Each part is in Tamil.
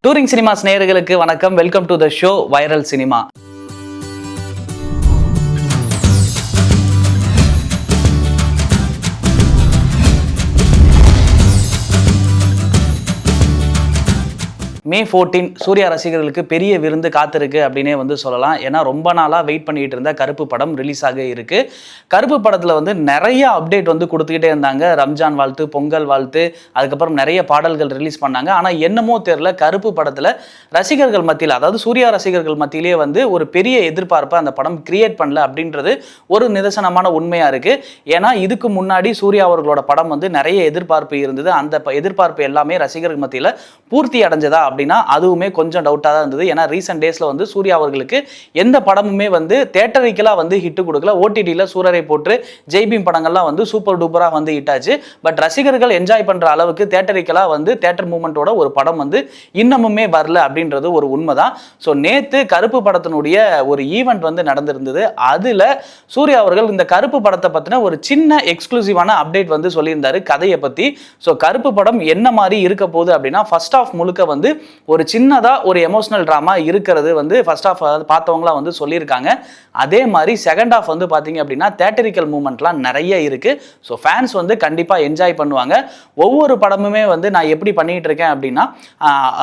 டூரிங் சினிமாஸ் நேயர்களுக்கு வணக்கம். Welcome to the show viral cinema. May 14 Suriya ரசிகர்களுக்கு பெரிய விருந்து காத்திருக்கு அப்படின்னே சொல்லலாம். ஏன்னா ரொம்ப நாளாக வெயிட் பண்ணிட்டு இருந்த கருப்பு படம் ரிலீஸ் ஆக இருக்கு. கருப்பு படத்தில் நிறைய அப்டேட் கொடுத்துக்கிட்டே இருந்தாங்க. ரம்ஜான் வாழ்த்து, பொங்கல் வாழ்த்து, அதுக்கப்புறம் நிறைய பாடல்கள் ரிலீஸ் பண்ணாங்க. ஆனால் என்னமோ தெரியல, கருப்பு படத்தில் ரசிகர்கள் மத்தியில், அதாவது சூர்யா ரசிகர்கள் மத்தியிலே ஒரு பெரிய எதிர்பார்ப்பை அந்த படம் கிரியேட் பண்ணல அப்படின்றது ஒரு நிதர்சனமான உண்மையாக இருக்குது. ஏன்னா இதுக்கு முன்னாடி சூர்யா அவர்களோட படம் நிறைய எதிர்பார்ப்பு இருந்தது. அந்த எதிர்பார்ப்பு எல்லாமே ரசிகர்கள் மத்தியில் பூர்த்தி அடைஞ்சதா அப்படின்னா அதுவுமே கொஞ்சம் டவுட்டாக தான் இருந்தது. ஏன்னா ரீசெண்ட் டேஸில் சூர்யா அவர்களுக்கு எந்த படமுமே தேட்டரிக்கலாக ஹிட் கொடுக்கல. ஓடிடியில் சூரரை போட்டு ஜெய்பீம் படங்கள்லாம் சூப்பர் டூப்பராக ஹிட் ஆச்சு. பட் ரசிகர்கள் என்ஜாய் பண்ணுற அளவுக்கு தேட்டரிக்கலாக தேட்டர் மூமெண்ட்டோட ஒரு படம் இன்னமுமே வரல அப்படின்றது ஒரு உண்மை தான். ஸோ நேற்று கருப்பு படத்தினுடைய ஒரு ஈவெண்ட் நடந்திருந்தது. அதில் சூர்யா அவர்கள் இந்த கருப்பு படத்தை பற்றின ஒரு சின்ன எக்ஸ்க்ளூசிவான அப்டேட் சொல்லியிருந்தாரு கதையை பற்றி. ஸோ கருப்பு படம் என்ன மாதிரி இருக்க போகுது அப்படின்னா, ஃபர்ஸ்ட் ஆஃப் முழுக்க ஒரு சின்னதா ஒரு எமோஷனல் டிராமா இருக்கிறது ஃபர்ஸ்ட் ஆஃப் பார்த்தவங்களாம் சொல்லியிருக்காங்க. அதே மாதிரி செகண்ட் ஆஃப் பார்த்தீங்க அப்படின்னா தேட்டரிக்கல் மூமெண்ட்லாம் நிறைய இருக்கு. ஸோ ஃபேன்ஸ் கண்டிப்பாக என்ஜாய் பண்ணுவாங்க. ஒவ்வொரு படமுமே நான் எப்படி பண்ணிட்டு இருக்கேன் அப்படின்னா,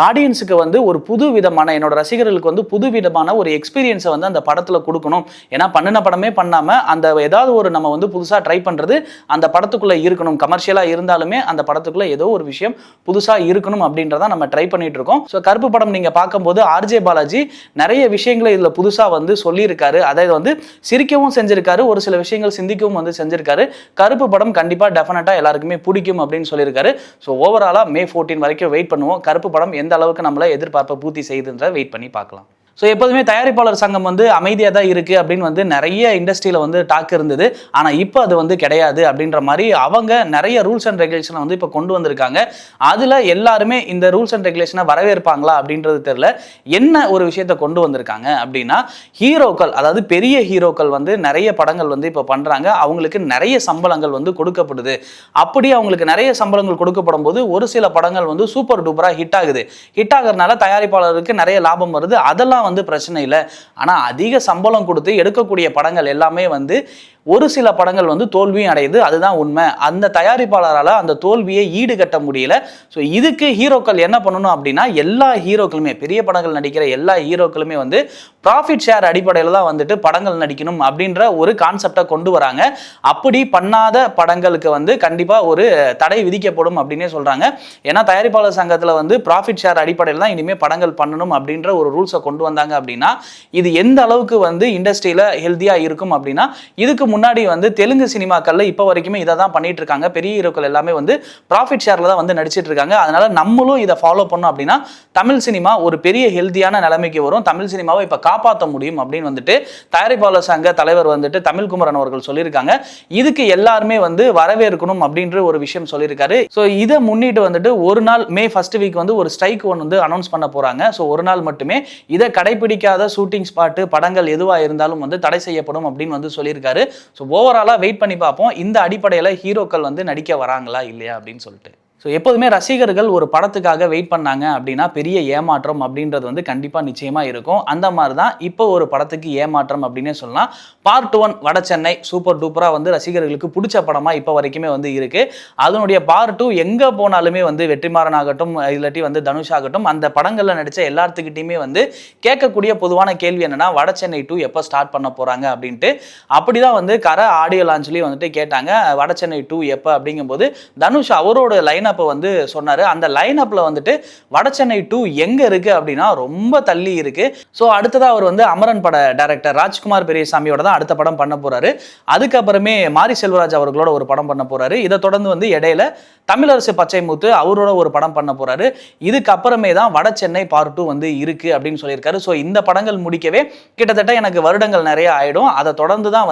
ஆடியன்ஸுக்கு ஒரு புது விதமான, என்னோட ரசிகர்களுக்கு புது விதமான ஒரு எக்ஸ்பீரியன்ஸை அந்த படத்தில் கொடுக்கணும். ஏன்னா பண்ணின படமே பண்ணாமல் அந்த ஏதாவது ஒரு நம்ம புதுசாக ட்ரை பண்ணுறது அந்த படத்துக்குள்ளே இருக்கணும். கமர்ஷியலாக இருந்தாலுமே அந்த படத்துக்குள்ளே ஏதோ ஒரு விஷயம் புதுசாக இருக்கணும் அப்படின்றத நம்ம ட்ரை பண்ணிட்டு இருக்கோம். ஸோ கருப்பு படம் நீங்க பார்க்கும்போது ஆர்ஜே பாலாஜி நிறைய விஷயங்களை இதுல புதுசா சொல்லியிருக்காரு. அதாவது சிரிக்கவும் செஞ்சிருக்காரு, ஒரு சில விஷயங்கள் சிந்திக்கவும் செஞ்சிருக்காரு. கருப்பு படம் கண்டிப்பா டெஃபினட்டா எல்லாருக்குமே பிடிக்கும் அப்படின்னு சொல்லியிருக்காரு. ஸோ ஓவராலா மே 14 வரைக்கும் வெயிட் பண்ணுவோம். கருப்பு படம் எந்த அளவுக்கு நம்மள எதிர்பார்ப்பை பூர்த்தி செய்யுதுன்ற வெயிட் பண்ணி பார்க்கலாம். ஸோ எப்போதுமே தயாரிப்பாளர் சங்கம் அமைதியாக தான் இருக்குது அப்படின்னு நிறைய இண்டஸ்ட்ரியில் டாக் இருந்தது. ஆனால் இப்போ அது கிடையாது அப்படின்ற மாதிரி அவங்க நிறைய ரூல்ஸ் அண்ட் ரெகுலேஷனை இப்போ கொண்டு வந்திருக்காங்க. அதில் எல்லாருமே இந்த ரூல்ஸ் அண்ட் ரெகுலேஷனை வரவேற்பாங்களா அப்படின்றது தெரியல. என்ன ஒரு விஷயத்தை கொண்டு வந்திருக்காங்க அப்படின்னா, ஹீரோக்கள், அதாவது பெரிய ஹீரோக்கள் நிறைய படங்கள் இப்போ பண்ணுறாங்க. அவங்களுக்கு நிறைய சம்பளங்கள் கொடுக்கப்படுது. அப்படி அவங்களுக்கு நிறைய சம்பளங்கள் கொடுக்கப்படும் போது ஒரு சில படங்கள் சூப்பர் டூப்பராக ஹிட் ஆகுது. ஹிட் ஆகிறதுனால தயாரிப்பாளருக்கு நிறைய லாபம் வருது. அதெல்லாம் பிரச்சனை இல்லை. ஆனா அதிக சம்பளம் கொடுத்து எடுக்கக்கூடிய படங்கள் எல்லாமே ஒரு சில படங்கள் தோல்வியும் அடையுது. அதுதான் உண்மை. அந்த தயாரிப்பாளரால் அந்த தோல்வியை ஈடுகட்ட முடியல. ஸோ இதுக்கு ஹீரோக்கள் என்ன பண்ணணும் அப்படின்னா, எல்லா ஹீரோக்களுமே, பெரிய படங்கள் நடிக்கிற எல்லா ஹீரோக்களுமே ப்ராஃபிட் ஷேர் அடிப்படையில் தான் படங்கள் நடிக்கணும் அப்படின்ற ஒரு கான்செப்டை கொண்டு வராங்க. அப்படி பண்ணாத படங்களுக்கு கண்டிப்பாக ஒரு தடை விதிக்கப்படும் அப்படின்னே சொல்றாங்க. ஏன்னா தயாரிப்பாளர் சங்கத்தில் ப்ராஃபிட் ஷேர் அடிப்படையில் தான் இனிமேல் படங்கள் பண்ணணும் அப்படின்ற ஒரு ரூல்ஸை கொண்டு வந்தாங்க. அப்படின்னா இது எந்த அளவுக்கு இண்டஸ்ட்ரியில ஹெல்தியா இருக்கும் அப்படின்னா, இதுக்கு முன்னாடி தெலுங்கு சினிமாக்கள்ல இப்ப வரைக்குமே இதை தான் பண்ணிட்டு இருக்காங்க. பெரிய ஹீரோக்கள் எல்லாமே ப்ராஃபிட் ஷேர்ல தான் நடிச்சிட்டு இருக்காங்க. அதனால நம்மளும் இதை ஃபாலோ பண்ணோம் அப்படின்னா தமிழ் சினிமா ஒரு பெரிய ஹெல்தியான நிலைமைக்கு வரும். தமிழ் சினிமாவை இப்ப காப்பாற்ற முடியும் அப்படின்னு தயாரிப்பாளர் சங்க தலைவர் தமிழ்குமரன் அவர்கள் சொல்லியிருக்காங்க. இதுக்கு எல்லாருமே வரவேற்கணும் அப்படின்ற ஒரு விஷயம் சொல்லியிருக்காரு. ஸோ இதை முன்னிட்டு ஒரு நாள் மே ஃபர்ஸ்ட் வீக் ஒரு ஸ்ட்ரைக் ஒன்று அனௌன்ஸ் பண்ண போறாங்க. ஸோ ஒரு நாள் மட்டுமே இதை கடைபிடிக்காத ஷூட்டிங் ஸ்பாட்டு படங்கள் எதுவாக இருந்தாலும் தடை செய்யப்படும் அப்படின்னு சொல்லியிருக்காரு. ஸோ ஓவராலாக வெயிட் பண்ணி பார்ப்போம், இந்த அடிப்படையில் ஹீரோக்கள் நடிக்க வராங்களா இல்லையா அப்படின்னு சொல்லிட்டு. ஸோ எப்போதுமே ரசிகர்கள் ஒரு படத்துக்காக வெயிட் பண்ணாங்க அப்படின்னா பெரிய ஏமாற்றம் அப்படின்றது கண்டிப்பாக நிச்சயமாக இருக்கும். அந்த மாதிரி தான் இப்போ ஒரு படத்துக்கு ஏமாற்றம் அப்படின்னே சொல்லலாம். பார்ட் 1 வட சென்னை சூப்பர் டூப்பராக ரசிகர்களுக்கு பிடிச்ச படமாக இப்போ வரைக்குமே இருக்குது. அதனுடைய பார்ட் 2 எங்கே போனாலுமே வெற்றிமாறன் ஆகட்டும், இல்லாட்டி தனுஷ் ஆகட்டும், அந்த படங்களில் நடித்த எல்லாத்துக்கிட்டையுமே கேட்கக்கூடிய பொதுவான கேள்வி என்னன்னா, வட சென்னை 2 எப்போ ஸ்டார்ட் பண்ண போகிறாங்க அப்படின்ட்டு. அப்படி தான் கர ஆடியோ லான்ச்லேயும் கேட்டாங்க, வட சென்னை 2 எப்போ அப்படிங்கும்போது தனுஷ் அவரோட லைன் சொன்னாரு. அந்த லைன் அப்ல வட சென்னை 2 எங்க இருக்கு அப்படின்னா ரொம்ப தள்ளி இருக்கு. சோ அடுத்ததா அவர் அமரன் பட டைரக்டர் ராஜ்குமார் பெரியசாமியோட தான் அடுத்த படம் பண்ண போறாரு. அதுக்கப்புறமே மாரி செல்வராஜ் அவர்களோட ஒரு படம் பண்ண போறாரு. இதை தொடர்ந்து இடையில தமிழரசு பச்சைமுத்து அவரோட ஒரு படம் பண்ண போறாரு. இதுக்கு அப்புறமே தான் வட சென்னை பார்ட் 2 இருக்கு அப்படின்னு சொல்லியிருக்காரு. ஸோ இந்த படங்கள் முடிக்கவே கிட்டத்தட்ட எனக்கு வருடங்கள் நிறைய ஆயிடும். அதை தொடர்ந்து தான்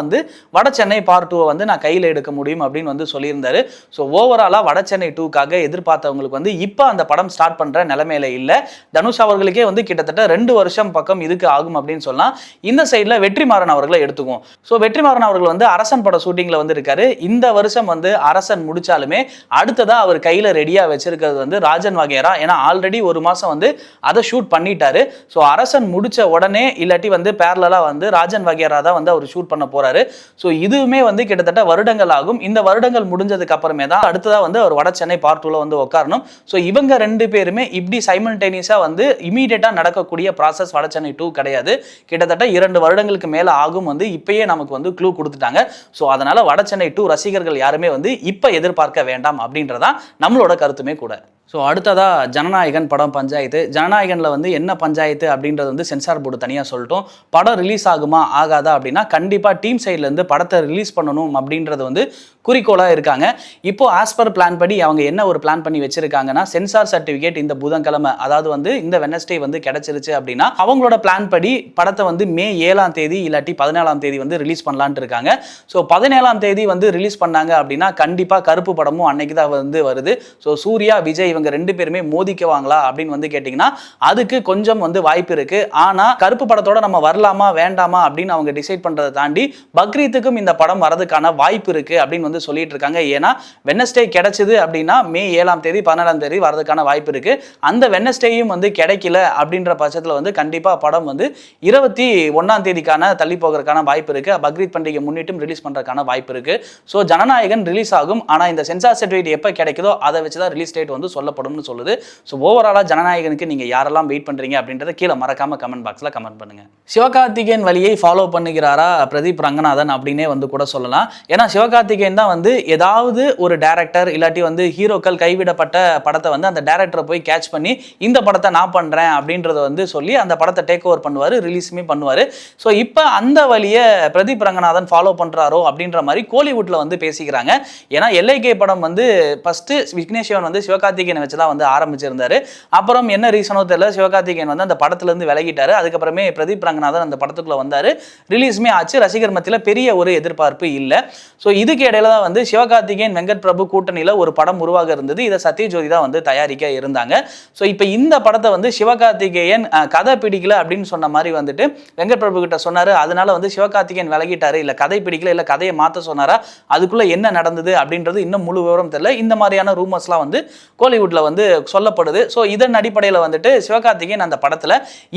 வட சென்னை பார்ட் 2 நான் கையில் எடுக்க முடியும் அப்படின்னு சொல்லியிருந்தாரு. ஸோ ஓவராலா வட சென்னை 2க்காக அப்படின்றதுக்காக எதிர்பார்த்தவங்களுக்கு வந்து இப்போ அந்த படம் ஸ்டார்ட் பண்ற நிலைமையில இல்ல. தனுஷ் அவர்களுக்கே வந்து கிட்டத்தட்ட 2 வருஷம் பக்கம் இதுக்கு ஆகும் அப்படின்னு சொல்லலாம். இந்த சைட்ல வெற்றிமாறன் அவர்களை எடுத்துக்குவோம். ஸோ வெற்றிமாறன் அவர்கள் வந்து அரசன் பட ஷூட்டிங்ல வந்து இருக்காரு. இந்த வருஷம் வந்து அரசன் முடிச்சாலுமே அடுத்ததா அவர் கையில ரெடியா வச்சிருக்கிறது வந்து ராஜன் வகேரா. ஏன்னா ஆல்ரெடி ஒரு மாசம் வந்து அதை ஷூட் பண்ணிட்டாரு. ஸோ அரசன் முடிச்ச உடனே இல்லாட்டி வந்து பேரலா வந்து ராஜன் வகேரா தான் வந்து அவர் ஷூட் பண்ண போறாரு. ஸோ இதுவுமே வந்து கிட்டத்தட்ட வருடங்கள் ஆகும். இந்த வருடங்கள் முடிஞ்சதுக்கு அப்புறமே தான் அடுத்ததா வந்து அவர் வட சென்னை பார்ட் 2ல வந்து உட்காரணும். ஸோ இவங்க 2 பேருமே இப்படி சைமல்டேனியஸா வந்து இமீடியட்டா நடக்கக்கூடிய ப்ராசஸ் வட சென்னை 2 கிடையாது. கிட்டத்தட்ட 2 வருடங்களுக்கு மேல ஆகும் வந்து இப்பயே நமக்கு வந்து க்ளூ கொடுத்துட்டாங்க. ஸோ அதனால வட சென்னை 2 ரசிகர்கள் யாருமே வந்து இப்ப எதிர்பார்க்க வேண்டாம் அப்படின்றதான் நம்மளோட கருத்துமே கூட. ஸோ அடுத்ததா ஜனநாயகன் படம் பஞ்சாயத்து. ஜனநாயகனில் வந்து என்ன பஞ்சாயத்து அப்படின்றது வந்து சென்சார் போர்டு தனியாக சொல்லிட்டோம். படம் ரிலீஸ் ஆகுமா ஆகாதா அப்படின்னா கண்டிப்பாக டீம் சைட்லேருந்து படத்தை ரிலீஸ் பண்ணணும் அப்படின்றது வந்து குறிக்கோளாக இருக்காங்க. இப்போ ஆஸ் பர் பிளான் படி அவங்க என்ன ஒரு பிளான் பண்ணி வச்சிருக்காங்கன்னா சென்சார் சர்டிஃபிகேட் இந்த புதன்கிழமை அதாவது வந்து இந்த வெனஸ்டே வந்து கிடைச்சிருச்சு அப்படின்னா அவங்களோட பிளான் படி படத்தை வந்து மே 7ஆம் தேதி இல்லாட்டி 14ஆம் தேதி வந்து ரிலீஸ் பண்ணலான்ட்டு இருக்காங்க. ஸோ 17ஆம் தேதி வந்து ரிலீஸ் பண்ணாங்க அப்படின்னா கண்டிப்பாக கருப்பு படமும் அன்னைக்கு தான் வந்து வருது. ஸோ சூர்யா விஜய் இவங்க 2 பேருமே மோதிக்குவாங்களா அப்படின்னு வந்து கேட்டிங்கன்னா அதுக்கு கொஞ்சம் வந்து வாய்ப்பு இருக்கு. ஆனா கருப்பு படத்தோட நம்ம வரலாமா வேண்டாமா அப்படின்னு அவங்க டிசைட் பண்றதை தாண்டி பக்ரீத்துக்கும் இந்த படம் வரதுக்கான வாய்ப்பு இருக்கு அப்படின்னு வந்து சொல்லிட்டு இருக்காங்க. ஏன்னா வெனஸ்டே கிடைச்சது அப்படின்னா மே 7ஆம் தேதி 14ஆம் தேதி வரதுக்கான வாய்ப்பு இருக்கு. அந்த வெனஸ்டேயும் வந்து கிடைக்கல அப்படின்ற பட்சத்தில் வந்து கண்டிப்பா படம் வந்து 21ஆம் தேதிக்கான தள்ளி போகிறதுக்கான வாய்ப்பு இருக்கு. பக்ரீத் பண்டிகை முன்னிட்டும் ரிலீஸ் பண்றதுக்கான வாய்ப்பு இருக்கு. ஸோ ஜனநாயகன் ரிலீஸ் ஆகும். ஆனா இந்த சென்சார் சர்டிஃபிகேட் எப்போ கிடைக்குதோ அதை வச்சுதான் ரிலீஸ் டேட் வந்து சொல்லப்படும்னு சொல்லுது. ஸோ ஓவராலா ஜனநாயகனுக்கு நீங்க யாரெல்லாம் வெயிட் பண்றீங்க அப்படின்றத கீழே மறக்காம கமெண்ட் பாக்ஸ்ல கமெண்ட் பண்ணுங்க. சிவகார்த்திகேயன் வழியை ஃபாலோ பண்ணுகிறாரா பிரதீப் ரங்கநாதன் அப்படின்னே வந்து கூட சொல்லலாம். ஏன்னா சிவகார்த்திகேயன் தான் வந்து ஏதாவது ஒரு டைரக்டர் இல்லாட்டி வந்து ஹீரோக்கள் கைவிடப்பட்ட படத்தை வந்து அந்த டைரக்டரை போய் கேட்ச் பண்ணி இந்த படத்தை நான் பண்றேன் அப்படின்றத வந்து சொல்லி அந்த படத்தை டேக் ஓவர் பண்ணுவாரு, ரிலீஸுமே பண்ணுவாரு. ஸோ இப்போ அந்த வழியை பிரதீப் ரங்கநாதன் ஃபாலோ பண்றாரோ அப்படின்ற மாதிரி கோலிவுட்ல வந்து பேசிக்கிறாங்க. ஏன்னா எல்ஐகே படம் வந்து ஃபர்ஸ்ட் விக்னேஷ் சிவன் வந்து சிவகார்த்திகேயன் வச்சு தான் வந்து ஆரம்பிச்சிருந்தாரு. அப்புறம் என்ன ரீசனோ தெரியல சிவகார்த்திகேயன் வந்து அந்த படத்துல இருந்து விலகிட்டாரு. அதுக்கப்புறமே பிரதீப் ரங்கநாதன் அந்த படத்துக்குள்ள வந்தாரு, ரிலீஸுமே ஆச்சு. ரசிகர் மத்தியில் பெரிய ஒரு எதிர்பார்ப்பு இல்லை. ஸோ இதுக்கு இடையில தான் வந்து சிவகார்த்திகேயன் வெங்கட் பிரபு கூட்டணியில் ஒரு படம் உருவாக இருந்தது. இதை சத்யஜோதி தான் வந்து தயாரிக்க இருந்தாங்க. ஸோ இப்போ இந்த படத்தை வந்து சிவகார்த்திகேயன் கதை பிடிக்கல அப்படின்னு சொன்ன மாதிரி வந்துட்டு வெங்கட் பிரபு கிட்ட சொன்னாரு. அதனால வந்து சிவகார்த்திகேயன் விலகிட்டாரு, இல்லை கதை பிடிக்கல, இல்லை கதையை மாற்ற சொன்னாரா, அதுக்குள்ள என்ன நடந்தது அப்படின்றது இன்னும் முழு விவரம் தெரியல. இந்த மாதிரியான ரூமர்ஸ்லாம் வந்து கோலிவுட்ல வந்து சொல்லப்படுது. ஸோ இதன் அடிப்படையில் வந்துட்டு சிவகார்த்திகேயன் அந்த படத்துல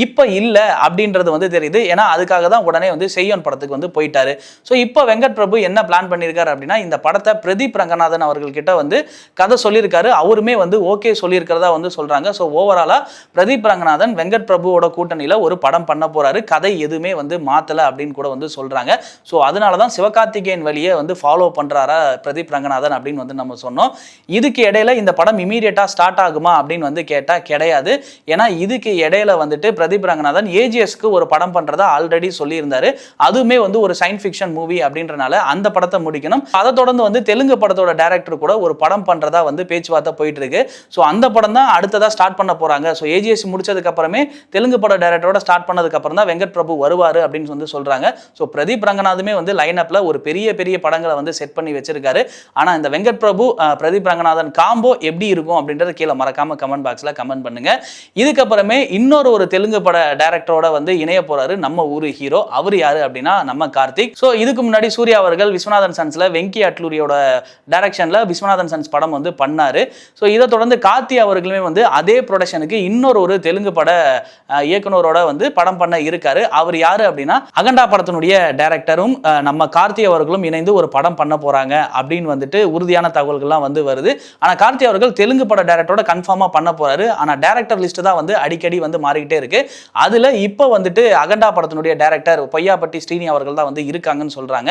இப்போ இல்லை அப்படின்றது வந்து தெரியுது. ஏன்னா அதுக்காக தான் உடனே வந்து செய்யோன் படத்துக்கு வந்து போயிட்டாரு. ஸோ இப்போ வெங்கட் பிரபு என்ன பிளான் பண்ணியிருக்காரு அப்படின்னா இந்த படத்தை பிரதீப் ரங்கநாதன் அவர்கள் கிட்ட வந்து கதை சொல்லியிருக்காரு. அவருமே வந்து ஓகே சொல்லியிருக்கிறதா வந்து சொல்றாங்க. ஸோ ஓவராலா பிரதீப் ரங்கநாதன் வெங்கட் பிரபுவோட கூட்டணியில ஒரு படம் பண்ண போறாரு. கதை எதுவுமே வந்து மாத்தல அப்படின்னு கூட வந்து சொல்றாங்க. ஸோ அதனாலதான் சிவகார்த்திகேயன் வழியை வந்து ஃபாலோ பண்றாரா பிரதீப் ரங்கநாதன் அப்படின்னு வந்து நம்ம சொன்னோம். இதுக்கு இடையில இந்த படம் இமீடியட்டா ஸ்டார்ட் ஆகுமா அப்படின்னு வந்து கேட்டா கிடையாது. ஏன்னா இதுக்கு இடையில வந்துட்டு பிரதீப் ரங்கநாதன் ஏஜிஎஸ்க்கு ஒரு படம் பண்றதா ஆல்ரெடி சொல்லியிருந்தாரு. அதுவுமே வந்து ஒரு சயின்ஸ் ஃபிக்ஷன் மூவி அப்படின்றனால அந்த படத்தை முடிக்கணும். அதை தொடர்ந்து வந்து தெலுங்கு படத்தோட டைரக்டர் கூட ஒரு படம் பண்றதா வந்து பேச்சுவார்த்தை போயிட்டு இருக்கு. ஸோ அந்த படம் தான் அடுத்ததா ஸ்டார்ட் பண்ண போறாங்க. ஸோ ஏஜிஎஸ் முடிச்சதுக்கு அப்புறமே தெலுங்கு பட டைரக்டரோட ஸ்டார்ட் பண்ணதுக்கு அப்புறம் தான் வெங்கட் பிரபு வருவாரு அப்படின்னு வந்து சொல்றாங்க. ஸோ பிரதீப் ரங்கநாதமே வந்து லைன் அப்ல ஒரு பெரிய பெரிய படங்களை வந்து செட் பண்ணி வச்சிருக்காரு. ஆனா இந்த வெங்கட் பிரபு பிரதீப் ரங்கநாதன் காம்போ எப்படி இருக்கும் அப்படின்றத கீழே மறக்காம கமெண்ட் பாக்ஸ்ல கமெண்ட் பண்ணுங்க. இதுக்கப்புறமே இன்னொரு தெலுங்கு பட டைரக்டரோட வந்து இணைய போறாரு நம்ம ஊரு ஹீரோ. அவர் யாரு அப்படின்னா நம்ம கார்த்திக். ஸோ இதுக்கு முன்னாடி சூர்யா அவர்கள் விஸ்வநாதன் சன்ஸ்ல வெங்கி அட்லூரியோட டைரக்ஷன்ல விஸ்வநாதன் சன்ஸ் படம் வந்து பண்ணாரு. ஸோ இதை தொடர்ந்து கார்த்தி அவர்களுமே வந்து அதே ப்ரொடக்ஷனுக்கு இன்னொரு தெலுங்கு பட இயக்குனரோட வந்து படம் பண்ண இருக்காரு. அவர் யாரு அப்படின்னா அகண்டா படத்தினுடைய டைரக்டரும் நம்ம கார்த்தி அவர்களும் இணைந்து ஒரு படம் பண்ண போறாங்க அப்படின்னு வந்துட்டு உறுதியான தகவல்கள்லாம் வந்து வருது. ஆனா கார்த்தி அவர்கள் தெலுங்கு பட டைரக்டரோட கன்ஃபார்மா பண்ண போறாரு. ஆனா டைரக்டர் லிஸ்ட் தான் வந்து அடிக்கடி வந்து மாறிக்கிட்டே இருக்கு. அதுல இப்போ வந்துட்டு அகண்டா படத்தினுடைய டைரக்டர் பொய்யாப்பட்டி ஸ்ரீனி அவர்கள் தான் வந்து இருக்காங்கன்னு சொல்றாங்க.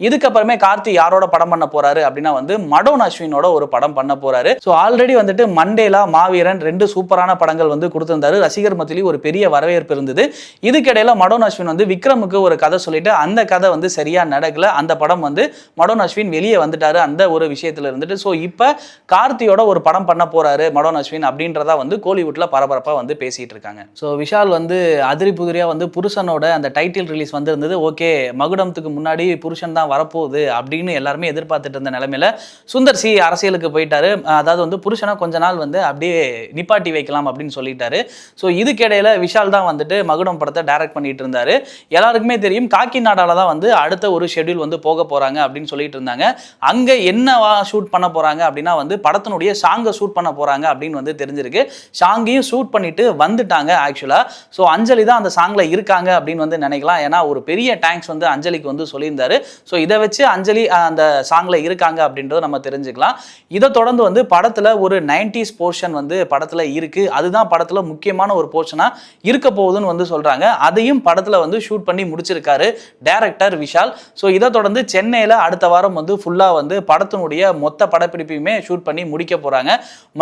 இதுக்கப்புறமே கார்த்தி யாரோட படம் பண்ண போறாரு அப்படின்னா வந்து மடோன் அஸ்வினோட ஒரு படம் பண்ண போறாரு. ஸோ ஆல்ரெடி வந்துட்டு மண்டேலா மாவீரன் 2 சூப்பரான படங்கள் வந்து கொடுத்திருந்தாரு. ரசிகர் மத்தியிலும் ஒரு பெரிய வரவேற்பு இருந்தது. இதுக்கிடையில மடோன் அஸ்வின் வந்து விக்ரமுக்கு ஒரு கதை சொல்லிட்டு அந்த கதை வந்து சரியா நடக்கல. அந்த படம் வந்து மடோன் அஸ்வின் வெளியே வந்துட்டாரு அந்த ஒரு விஷயத்துல இருந்துட்டு. ஸோ இப்போ கார்த்தியோட ஒரு படம் பண்ண போறாரு மடோன் அஸ்வின் அப்படின்றதா வந்து கோலிவுட்ல பரபரப்பாக வந்து பேசிட்டு இருக்காங்க. ஸோ விஷால் வந்து அதிரி புதிரியா வந்து புருஷனோட அந்த டைட்டில் ரிலீஸ் வந்து இருந்தது. ஓகே, மகுடத்துக்கு முன்னாடி புருஷன் தான் வரப்போகுது அப்படின்னு எல்லாருமே எதிர்பார்த்துட்டு இருந்த நிலைமையில சுந்தர் சி அரசியலுக்கு போயிட்டாரு. அதாவது வந்து புருஷனை கொஞ்ச நாள் வந்து அப்படியே நிப்பாட்டி வைக்கலாம் அப்படின்னு சொல்லிட்டாரு. ஸோ இதுக்கிடையில விஷால் தான் வந்துட்டு மகுடம் படத்தை டைரக்ட் பண்ணிட்டு இருந்தாரு. எல்லாருக்குமே தெரியும் காக்கி நாடால தான் வந்து அடுத்த ஒரு ஷெட்யூல் வந்து போக போறாங்க அப்படின்னு சொல்லிட்டு இருந்தாங்க. அங்க என்னவா ஷூட் பண்ண போறாங்க அப்படின்னா வந்து படத்தினுடைய சாங்கை ஷூட் பண்ண போறாங்க அப்படின்னு வந்து தெரிஞ்சிருக்கு. சாங்கையும் ஷூட் பண்ணிட்டு வந்துட்டாங்க ஆக்சுவலா. ஸோ அஞ்சலி தான் அந்த சாங்ல இருக்காங்க அப்படின்னு வந்து நினைக்கலாம். ஏன்னா ஒரு பெரிய தேங்க்ஸ் வந்து அஞ்சலிக்கு வந்து சொல்லியிருந்தாரு. ஸோ இதை வச்சு அஞ்சலி அந்த சாங்ல இருக்காங்க அப்படின்றத நம்ம தெரிஞ்சுக்கலாம். இதை தொடர்ந்து வந்து படத்துல ஒரு 90s போர்ஷன் வந்து படத்துல இருக்கு. அதுதான் படத்துல முக்கியமான ஒரு போர்ஷனா இருக்க போகுதுன்னு வந்து சொல்றாங்க. அதையும் படத்துல வந்து ஷூட் பண்ணி முடிச்சிருக்காரு டைரக்டர் விஷால். ஸோ இதை தொடர்ந்து சென்னையில அடுத்த வாரம் வந்து ஃபுல்லா வந்து படத்தினுடைய மொத்த படப்பிடிப்பையுமே ஷூட் பண்ணி முடிக்க போறாங்க.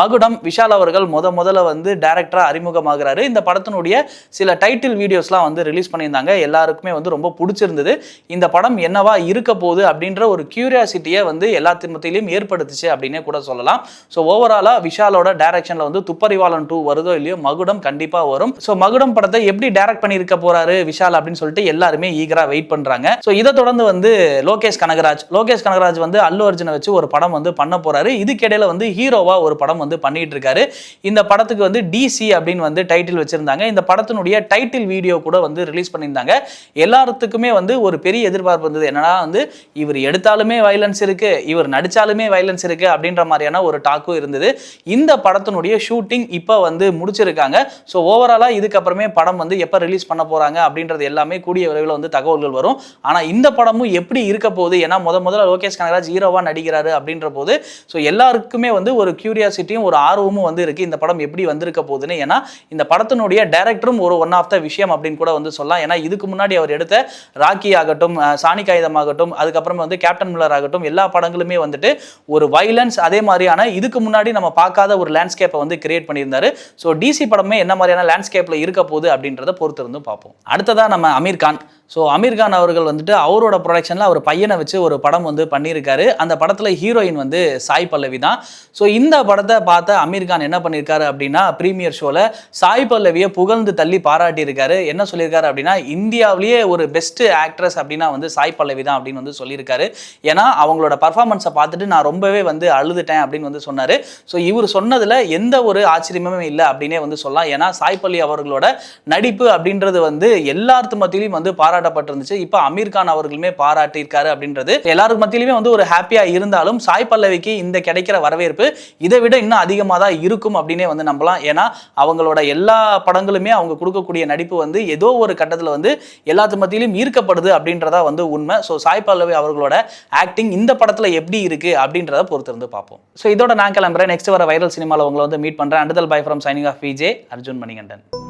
மகுடம் விஷால் அவர்கள் முதல்ல வந்து டைரக்டரா அறிமுகமாகிறாரு. இந்த படத்தினுடைய சில டைட்டில் வீடியோஸ்லாம் வந்து ரிலீஸ் பண்ணியிருந்தாங்க. எல்லாருக்குமே வந்து ரொம்ப பிடிச்சிருந்தது. இந்த படம் என்னவா இருக்க போகுது அப்படின்ற ஒரு கியூரியாசிட்டியை வந்து எல்லாத்தின் மத்தியிலும் ஏற்படுத்துச்சு அப்படின்னே கூட சொல்லலாம். ஸோ ஓவராலா விஷாலோட டைரக்ஷன்ல வந்து துப்பறிவாளன் 2 வருதோ இல்லையோ மகுடம் கண்டிப்பா வரும். ஸோ மகுடம் படத்தை எப்படி டைரக்ட் பண்ணியிருக்க போறாரு விஷால் அப்படின்னு சொல்லிட்டு எல்லாருமே ஈகரா வெயிட் பண்றாங்க. ஸோ இதை தொடர்ந்து வந்து லோகேஷ் கனகராஜ் வந்து அல்லு அர்ஜுனை வச்சு ஒரு படம் வந்து பண்ண போறாரு. இதுக்கிடையில வந்து ஹீரோவா ஒரு படம் வந்து பண்ணிட்டு இருக்காரு. இந்த படத்துக்கு வந்து டிசி அப்படின்னு வந்து டைட்டில் வச்சிருந்தாங்க. இந்த படத்தினுடைய டைட்டில் வீடியோ கூட வந்து ரிலீஸ் பண்ணியிருந்தாங்க. எல்லாத்துக்குமே வந்து ஒரு பெரிய எதிர்பார்ப்பு இருந்தது. என்னன்னா வந்து இவர் எடுத்தாலுமே வயலன்ஸ் இருக்கு, இவர் நடிச்சாலுமே வயலன்ஸ் இருக்கு அப்படின்ற மாதிரியான ஒரு டாக்கும் இருந்தது. இந்த படத்தினுடைய ஷூட்டிங் இப்போ வந்து முடிச்சிருக்காங்க. ஸோ ஓவராலா இதுக்கப்புறமே படம் வந்து எப்போ ரிலீஸ் பண்ண போறாங்க அப்படின்றது எல்லாமே கூடிய விரைவில் வந்து தகவல்கள் வரும். ஆனால் இந்த படமும் எப்படி இருக்க போகுது, ஏன்னா முதல்ல லோகேஷ் கனகராஜ் ஹீரோவா நடிக்கிறாரு அப்படின்ற போது ஸோ எல்லாருக்குமே வந்து ஒரு கியூரியாசிட்டியும் ஒரு ஆர்வமும் வந்து இருக்கு இந்த படம் எப்படி வந்திருக்க போகுதுன்னு. ஏன்னா இந்த படத்தினுடைய டைரக்டரும் ஒரு ஒன் ஆஃப் த விஷயம் அப்படின்னு கூட வந்து சொல்லலாம். ஏன்னா இதுக்கு முன்னாடி அவர் எடுத்த ராக்கி ஆகட்டும், சாணி காகிதம் ஆகட்டும், அதுக்கப்புறம் வந்து கேப்டன் மில்லர் ஆகட்டும், எல்லா படங்களுமே வந்துட்டு ஒரு வைலன்ஸ் அதே மாதிரியான இதுக்கு முன்னாடி நம்ம பார்க்காத ஒரு லேண்ட்ஸ்கேப்பை வந்து கிரியேட் பண்ணியிருந்தாரு. ஸோ டிசி படமே என்ன மாதிரியான லேண்ட்ஸ்கேப்ல இருக்க போகுது அப்படின்றத பொறுத்து இருந்து பார்ப்போம். அடுத்ததா நம்ம அமீர் கான். ஸோ அமீர் கான் அவர்கள் வந்துட்டு அவரோட ப்ரொடக்ஷனில் அவர் பையனை வச்சு ஒரு படம் வந்து பண்ணியிருக்காரு. அந்த படத்தில் ஹீரோயின் வந்து சாய் பல்லவி தான். ஸோ இந்த படத்தை பார்த்த அமீர் கான் என்ன பண்ணியிருக்காரு அப்படின்னா ப்ரீமியர் ஷோவில் சாய் பல்லவியை புகழ்ந்து தள்ளி பாராட்டியிருக்காரு. என்ன சொல்லியிருக்காரு அப்படின்னா இந்தியாவிலேயே ஒரு பெஸ்ட் ஆக்ட்ரஸ் அப்படின்னா வந்து சாய் பல்லவி தான் அப்படின்னு வந்து சொல்லியிருக்காரு. ஏன்னா அவங்களோட பர்ஃபார்மன்ஸை பார்த்துட்டு நான் ரொம்பவே வந்து அழுதுட்டேன் அப்படின்னு வந்து சொன்னார். ஸோ இவர் சொன்னதில் எந்த ஒரு ஆச்சரியமுமே இல்லை அப்படின்னே வந்து சொல்லலாம். ஏன்னா சாய் பல்லவி அவர்களோட நடிப்பு அப்படின்றது வந்து எல்லாத்து மத்தியிலையும் வந்து பாராட்டப்பட்டிருந்துச்சு. இப்போ அமீர் கான் அவர்களுமே பாராட்டியிருக்காரு அப்படின்றது எல்லாருக்கு மத்தியிலுமே வந்து ஒரு ஹாப்பியா இருந்தாலும் சாய் பல்லவிக்கு இந்த கிடைக்கிற வரவேற்பு இதை விட இன்னும் அதிகமாக தான் இருக்கும் அப்படின்னே வந்து நம்பலாம். ஏன்னா அவங்களோட எல்லா படங்களுமே அவங்க கொடுக்கக்கூடிய நடிப்பு வந்து ஏதோ ஒரு கட்டத்தில் வந்து எல்லாத்து மத்தியிலும் ஈர்க்கப்படுது அப்படின்றதா வந்து உண்மை. ஸோ சாய் பல்லவி அவர்களோட ஆக்டிங் இந்த படத்தில் எப்படி இருக்கு அப்படின்றத பொறுத்து இருந்து பார்ப்போம். ஸோ இதோட நான் கிளம்புறேன். நெக்ஸ்ட் வர வைரல் சினிமாவில் உங்களை வந்து மீட் பண்றேன். Until bye from signing off VJ Arjun Manikandan.